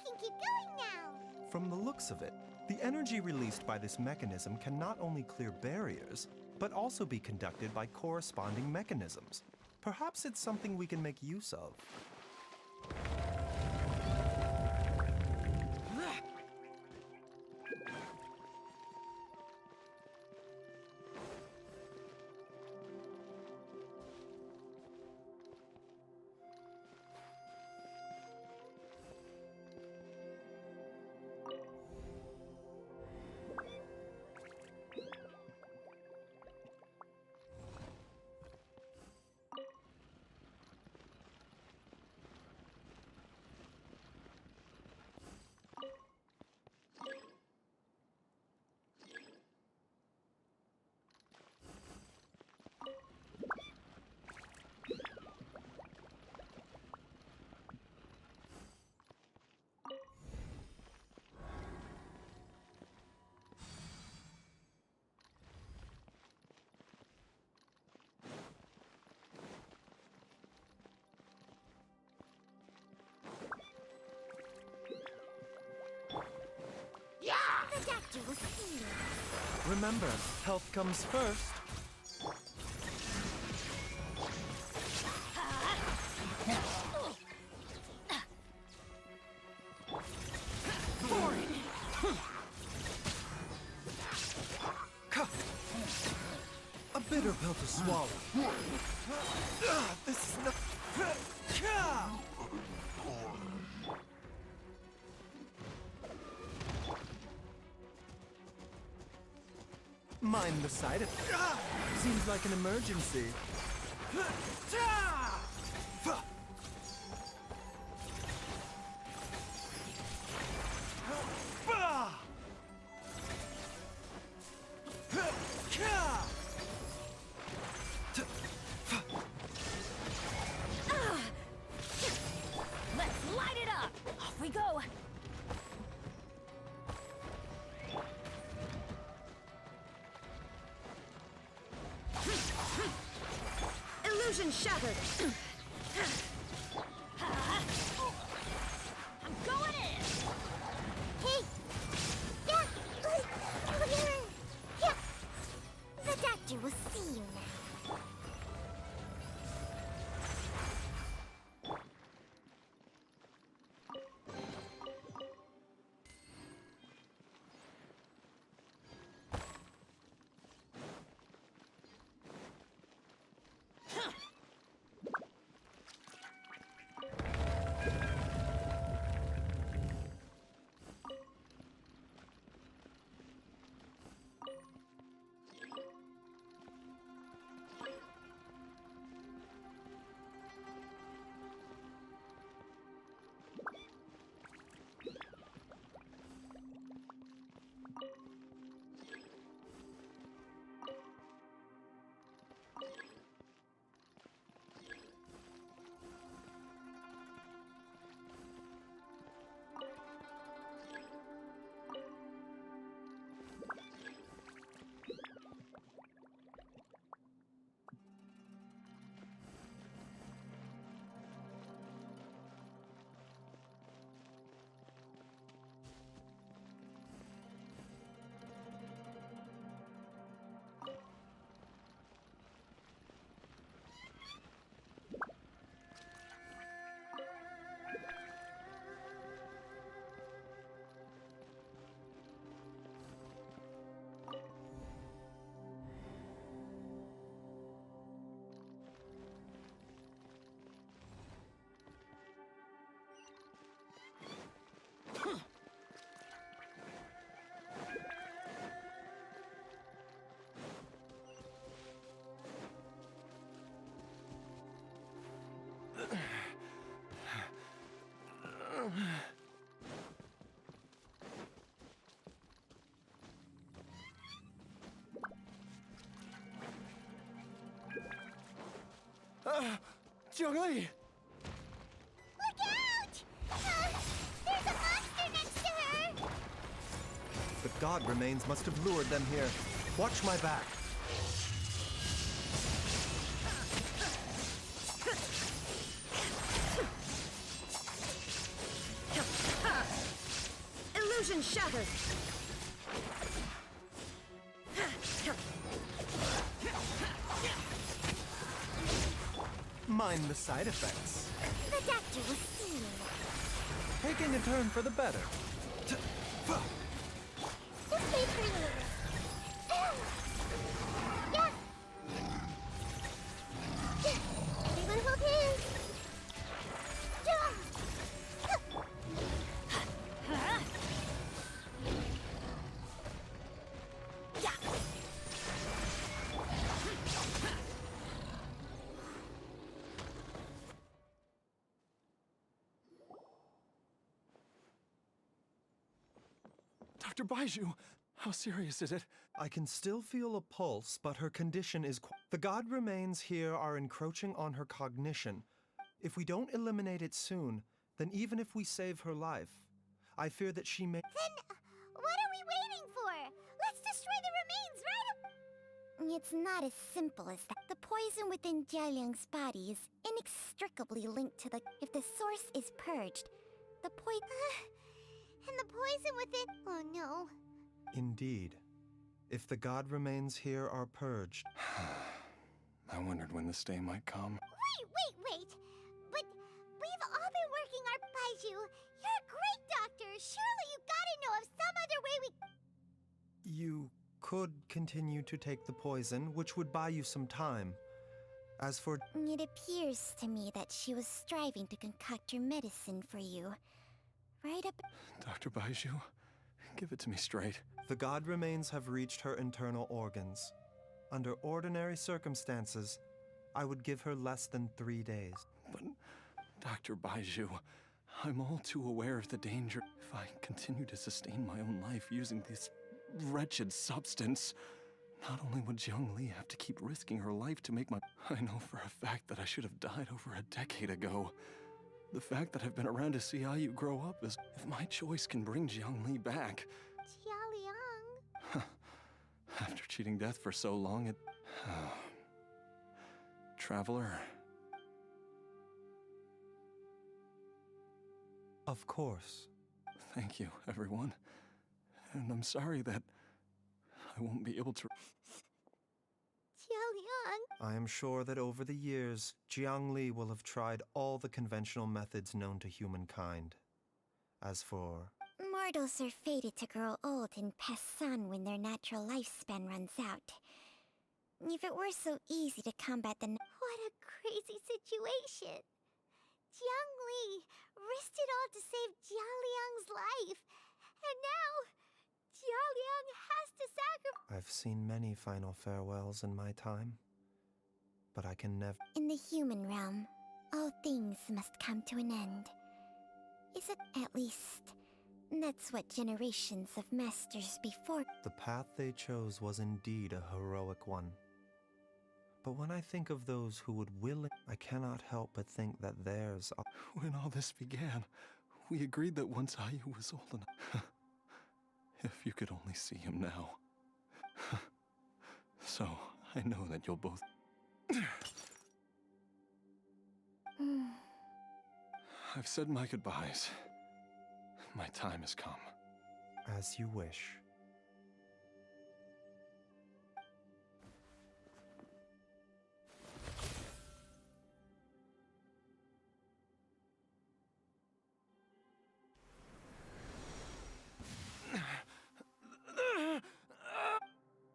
can keep going now. From the looks of it, the energy released by this mechanism can not only clear barriers, but also be conducted by corresponding mechanisms. Perhaps it's something we can make use of. The doctor will see you. Remember, health comes first. A bitter pill to swallow. This is not... Mind the side effect. Seems like an emergency. Let's light it up! Off we go! Illusion shattered! I'm going in! Hey! Yeah! Yeah! The doctor will see you now. Jiangli! Look out! There's a monster next to her! The god remains must have lured them here. Watch my back. Illusion shattered! Mind the side effects. The doctor was seeing. Taking a turn for the better. This way for you. Yeah. Everyone hold hands. Dr. Baiju, how serious is it? I can still feel a pulse, but her condition is the god remains here are encroaching on her cognition. If we don't eliminate it soon, then even if we save her life, I fear that she may... Then what are we waiting for? Let's destroy the remains right. It's not as simple as that. The poison within Jialiang's body is inextricably linked to the... If the source is purged, the poison... and the poison within... Oh no. Indeed. If the god remains here are purged... I wondered when this day might come. Wait! But we've all been working our... Baiju, you're a great doctor. Surely you gotta know of some other way we... You could continue to take the poison, which would buy you some time. As for... It appears to me that she was striving to concoct your medicine for you. Right up... Dr. Baiju, give it to me straight. The god remains have reached her internal organs. Under ordinary circumstances, I would give her less than 3 days. But, Dr. Baiju, I'm all too aware of the danger. If I continue to sustain my own life using this wretched substance, not only would Jiangli have to keep risking her life to make my... I know for a fact that I should have died over a decade ago. The fact that I've been around to see how you grow up is... If my choice can bring Jiangli back... Jialiang... After cheating death for so long, it... Traveler... Of course. Thank you, everyone. And I'm sorry that I won't be able to... Jialiang... I am sure that over the years, Jiangli will have tried all the conventional methods known to humankind. As for... Mortals are fated to grow old and pass on when their natural lifespan runs out. If it were so easy to combat the... What a crazy situation! Jiangli risked it all to save Jialiang's life, and now Jialiang has to sacrifice... I've seen many final farewells in my time, but I can never... In the human realm, all things must come to an end. Is it at least... That's what generations of masters before... The path they chose was indeed a heroic one. But when I think of those who would I cannot help but think that theirs are... When all this began, we agreed that once Ayu was old enough... If you could only see him now. So, I know that you'll both... I've said my goodbyes. My time has come. As you wish.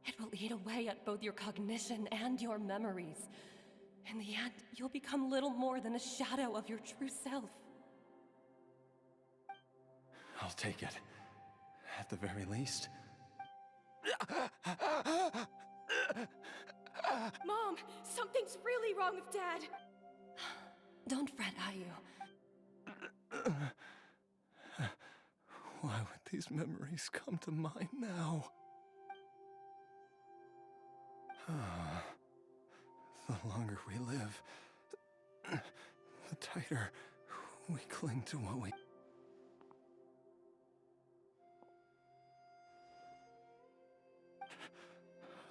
It will eat away at both your cognition and your memories. In the end, you'll become little more than a shadow of your true self. I'll take it. At the very least. Mom, something's really wrong with Dad. Don't fret, Ayu. these memories come to mind now. The longer we live, the tighter we cling to what we...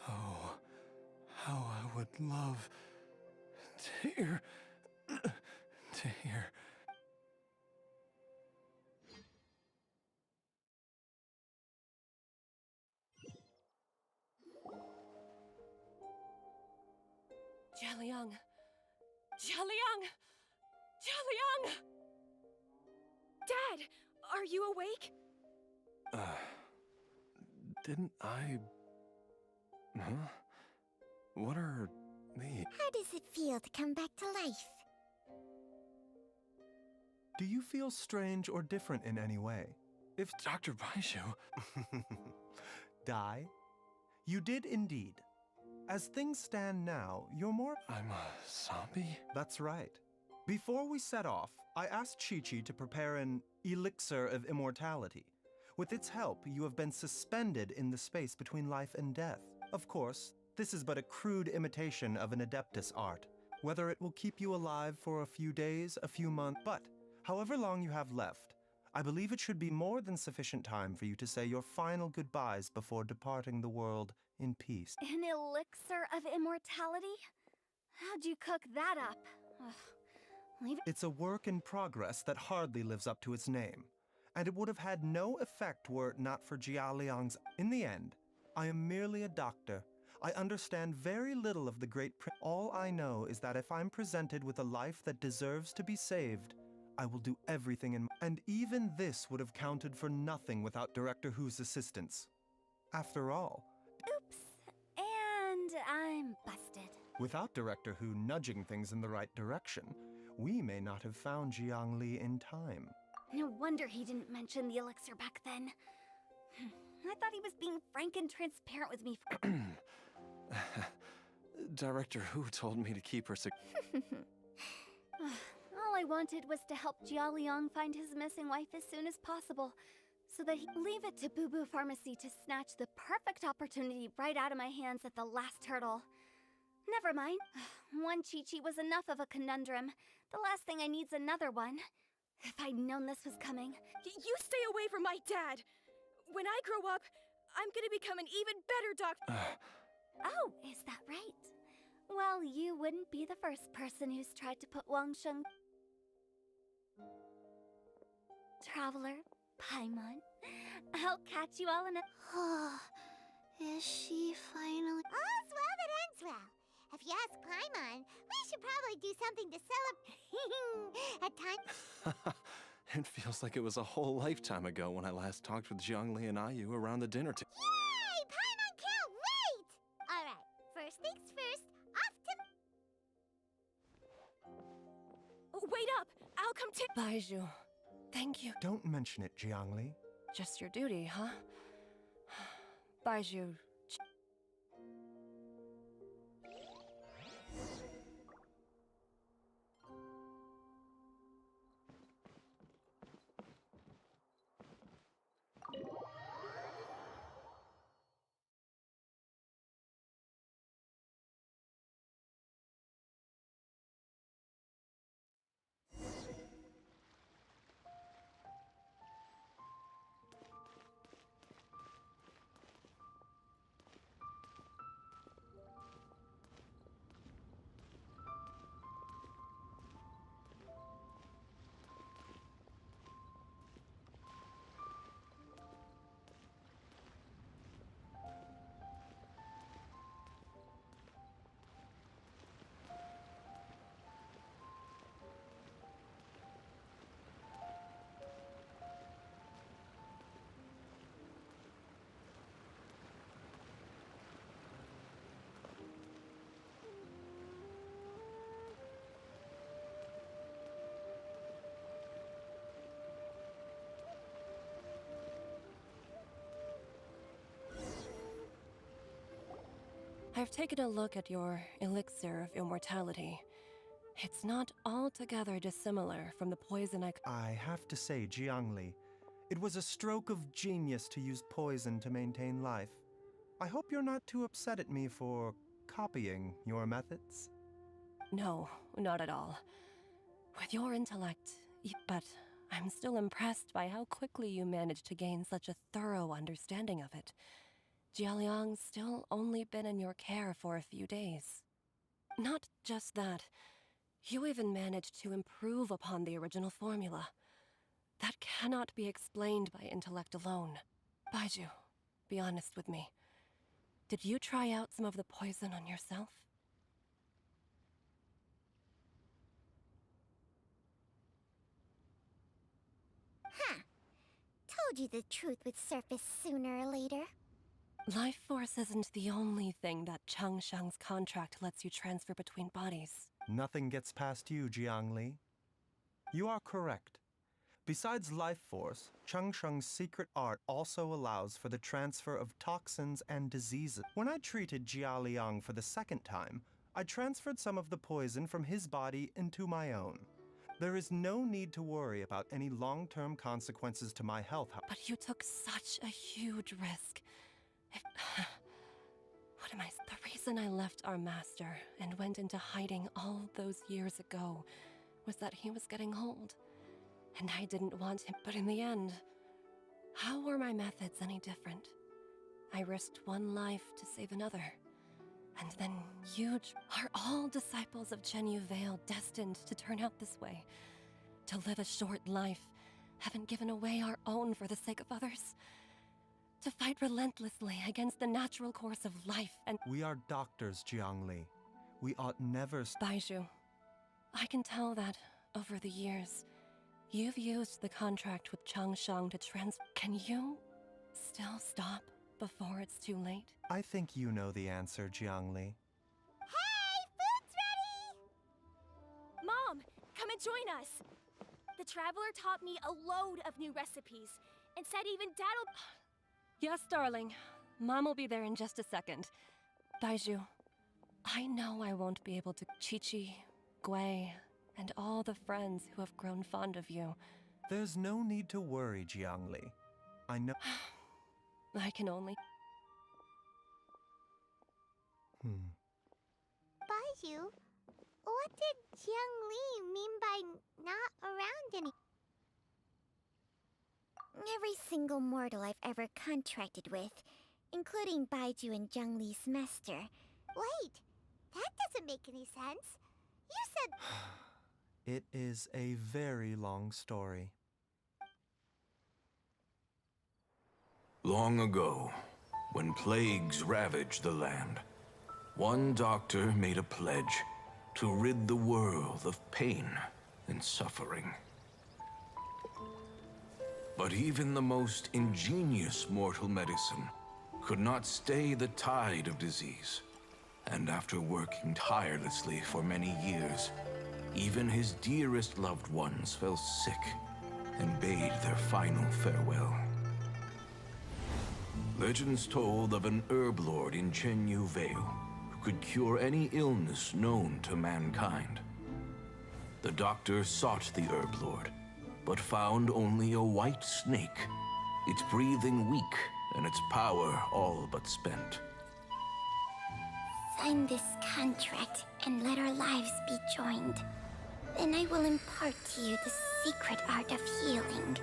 Oh, how I would love to hear... Jialiang! Jialiang! Jialiang! Dad, are you awake? Didn't I... Huh? What are these? How does it feel to come back to life? Do you feel strange or different in any way? If Dr. Baishu... Die? You did indeed. As things stand now, you're more... I'm a zombie? That's right. Before we set off, I asked Chi-Chi to prepare an elixir of immortality. With its help, you have been suspended in the space between life and death. Of course, this is but a crude imitation of an Adeptus art. Whether it will keep you alive for a few days, a few months, but however long you have left, I believe it should be more than sufficient time for you to say your final goodbyes before departing the world in peace. An elixir of immortality? How'd you cook that up? Ugh. Leave it. It's a work in progress that hardly lives up to its name, and it would have had no effect were it not for Jialiang's. In the end, I am merely a doctor. I understand very little of the great all I know is that if I'm presented with a life that deserves to be saved, I will do everything in and even this would have counted for nothing without Director Who's assistance. After all, Oops. And I'm busted. without Director Who nudging things in the right direction, we may not have found Jiang Li in time. No wonder he didn't mention the elixir back then. I thought he was being frank and transparent with me. Director Who told me to keep her All I wanted was to help Jialiang find his missing wife as soon as possible, so that he'd leave it to Boo Boo Pharmacy to snatch the perfect opportunity right out of my hands at the last hurdle. Never mind. One Chi-Chi was enough of a conundrum. The last thing I need's another one. If I'd known this was coming. You stay away from my dad! When I grow up, I'm gonna become an even better doctor. Oh, is that right? Well, you wouldn't be the first person who's tried to put Wang Sheng... Traveler, Paimon, I'll catch you all in a... Is she finally... All's well that ends well. If you ask Paimon, we should probably do something to celebrate. At times... It feels like it was a whole lifetime ago when I last talked with Zhongli and Ayu around the dinner table. Yay! Paimon can't wait! Alright, first things first, off to... Wait up! I'll come to... Baiju, thank you. Don't mention it, Jiang Li. Just your duty, huh? Baiju. I've taken a look at your elixir of immortality. It's not altogether dissimilar from the poison I have to say, Jiang Li, It was a stroke of genius to use poison to maintain life. I hope you're not too upset at me for copying your methods. No, not at all. With your intellect, but I'm still impressed by how quickly you managed to gain such a thorough understanding of it. Jialiang's still only been in your care for a few days. Not just that, you even managed to improve upon the original formula. That cannot be explained by intellect alone. Baiju, be honest with me. Did you try out some of the poison on yourself? Huh. Told you the truth would surface sooner or later. Life Force isn't the only thing that Changsheng's contract lets you transfer between bodies. Nothing gets past you, Jiangli. You are correct. Besides life force, Changsheng's secret art also allows for the transfer of toxins and diseases. When I treated Jialiang for the second time, I transferred some of the poison from his body into my own. There is no need to worry about any long-term consequences to my health. But you took such a huge risk. The reason I left our master and went into hiding all those years ago was that he was getting old. And I didn't want him, but in the end, how were my methods any different? I risked one life to save another. And then are all disciples of Chenyu Vale destined to turn out this way? To live a short life, haven't given away our own for the sake of others? To fight relentlessly against the natural course of life and— We are doctors, Jiangli. We ought never— Baiju, I can tell that, over the years, you've used the contract with Changsheng to Can you still stop before it's too late? I think you know the answer, Jiangli. Hey, food's ready! Mom, come and join us. The Traveler taught me a load of new recipes and said even Dad'll— Yes, darling. Mom will be there in just a second. Baiju, I know I won't be able to— Chi-Chi, Gui, and all the friends who have grown fond of you. There's no need to worry, Jiangli. I know— I can only— Baiju, what did Jiangli mean by not around any— Every single mortal I've ever contracted with, including Baiju and Jiangli's master. Wait, that doesn't make any sense. You said— It is a very long story. Long ago, when plagues ravaged the land, one doctor made a pledge to rid the world of pain and suffering. But even the most ingenious mortal medicine could not stay the tide of disease. And after working tirelessly for many years, even his dearest loved ones fell sick and bade their final farewell. Legends told of an herb lord in Chenyu Vale who could cure any illness known to mankind. The doctor sought the herb lord, but found only a white snake, its breathing weak and its power all but spent. Sign this contract and let our lives be joined. Then I will impart to you the secret art of healing.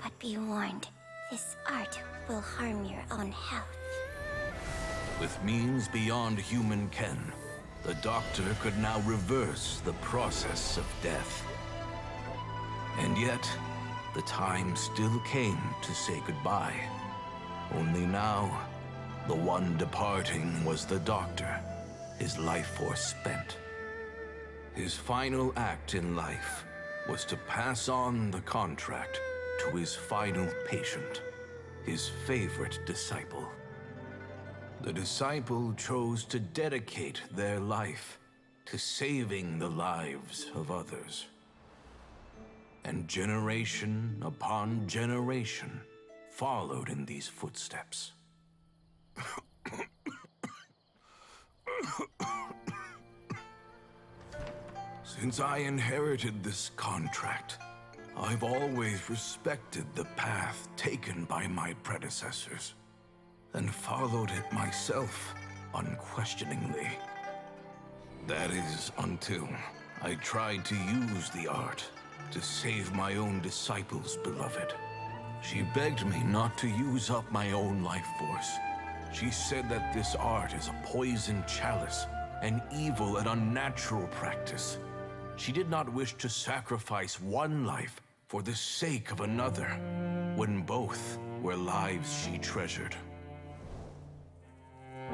But be warned, this art will harm your own health. With means beyond human ken, the doctor could now reverse the process of death. And yet, the time still came to say goodbye. Only now, the one departing was the doctor, his life force spent. His final act in life was to pass on the contract to his final patient, his favorite disciple. The disciple chose to dedicate their life to saving the lives of others. And generation upon generation followed in these footsteps. Since I inherited this contract, I've always respected the path taken by my predecessors, and followed it myself unquestioningly. That is until I tried to use the art to save my own disciple's beloved. She begged me not to use up my own life force. She said that this art is a poison chalice, an evil and unnatural practice. She did not wish to sacrifice one life for the sake of another, when both were lives she treasured.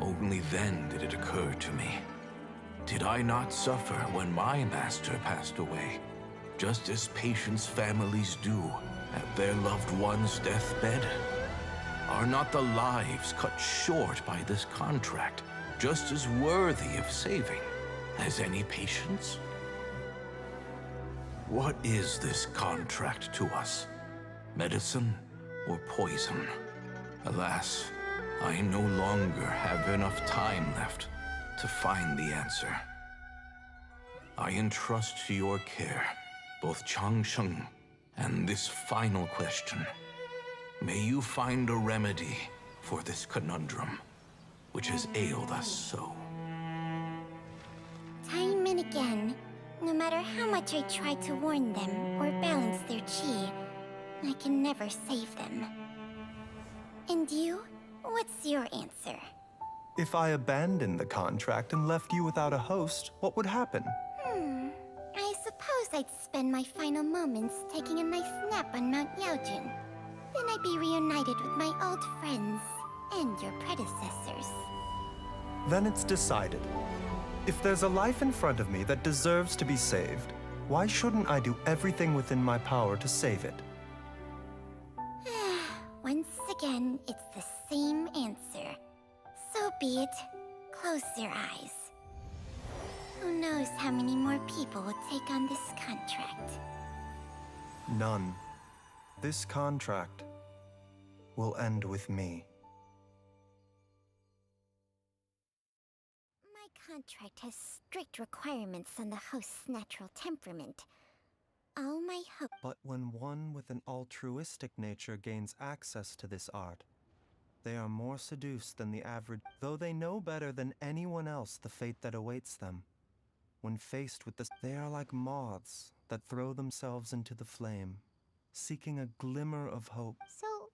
Only then did it occur to me. Did I not suffer when my master passed away, just as patients' families do at their loved one's deathbed? Are not the lives cut short by this contract just as worthy of saving as any patients? What is this contract to us? Medicine or poison? Alas, I no longer have enough time left to find the answer. I entrust to your care both Changsheng and this final question. May you find a remedy for this conundrum, which has ailed us so. Time and again, no matter how much I try to warn them or balance their chi, I can never save them. And you? What's your answer? If I abandoned the contract and left you without a host, what would happen? I suppose I'd spend my final moments taking a nice nap on Mount Yaojin. Then I'd be reunited with my old friends and your predecessors. Then it's decided. If there's a life in front of me that deserves to be saved, why shouldn't I do everything within my power to save it? Once again, it's the same answer. So be it. Close your eyes. Who knows how many more people will take on this contract? None. This contract will end with me. My contract has strict requirements on the host's natural temperament. All my hope. But when one with an altruistic nature gains access to this art, they are more seduced than the average, though they know better than anyone else the fate that awaits them. When faced with this, they are like moths that throw themselves into the flame, seeking a glimmer of hope. So,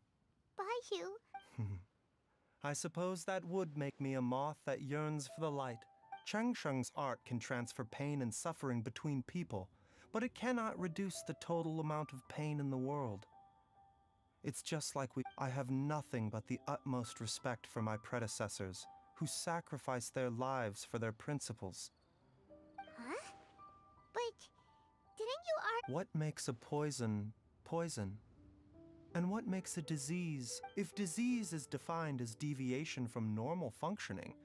Baiyu. I suppose that would make me a moth that yearns for the light. Changsheng's art can transfer pain and suffering between people, but it cannot reduce the total amount of pain in the world. It's just like I have nothing but the utmost respect for my predecessors, who sacrificed their lives for their principles. Huh? But didn't you What makes a poison, poison? And what makes a disease? If disease is defined as deviation from normal functioning,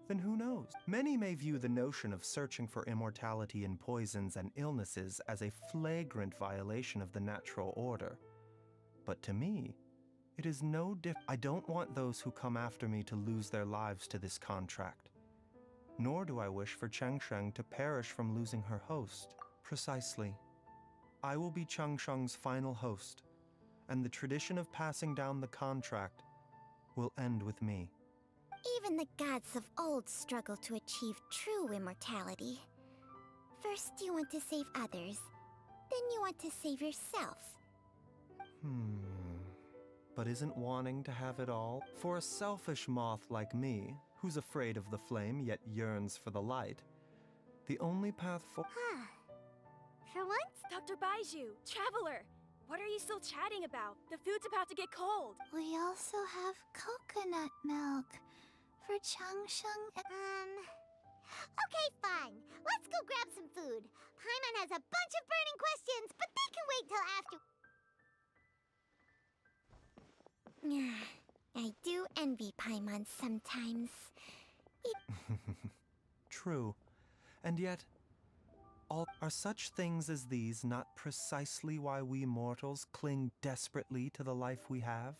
then who knows? Many may view the notion of searching for immortality in poisons and illnesses as a flagrant violation of the natural order. But to me, it is no different. I don't want those who come after me to lose their lives to this contract. Nor do I wish for Changsheng to perish from losing her host. Precisely. I will be Changsheng's final host, and the tradition of passing down the contract will end with me. Even the gods of old struggle to achieve true immortality. First you want to save others, then you want to save yourself. But isn't wanting to have it all? For a selfish moth like me, who's afraid of the flame yet yearns for the light, the only path for— For once? Dr. Baiju, Traveler, what are you still chatting about? The food's about to get cold. We also have coconut milk for Changsheng. Okay, fine. Let's go grab some food. Paimon has a bunch of burning questions, but they can wait till after. I do envy Paimon sometimes. True. And yet, are such things as these not precisely why we mortals cling desperately to the life we have?